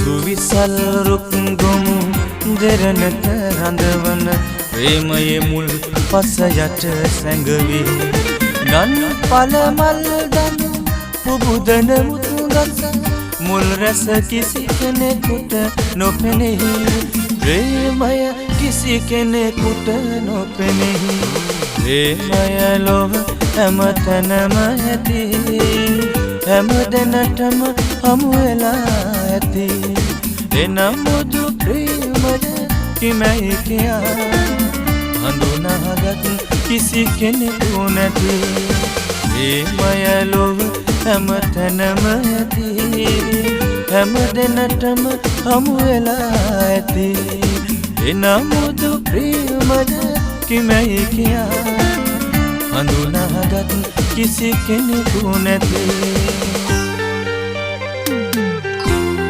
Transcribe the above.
සුවිසල් රුක්ගොම් දෙරණක රඳවන ප්‍රේමයේ මුල් පස යට සැඟවි නන් පළමල් දනු පුබුදන මුතුගස මුල් රැස කිසි කෙනෙකුට නොපෙනෙහි ප්‍රේමය කිසි කෙනෙකුට නොපෙනෙහි ප්‍රේමය ලොව හැමතැනම ඇති හැම දෙනටම හමු වෙලා ඇති එනම් මුදු ප්‍රේමද කිමයි කියා හඳුනාගත් කිසි කෙනෙකු නැති ප්‍රේමය ලොව හැමතැනම ඇති හැම දෙනටම හමු වෙලා ඇති එනම් මුදු ප්‍රේමද කිමයි කියා හඳුනාගත් කිසි කෙනෙකු නැති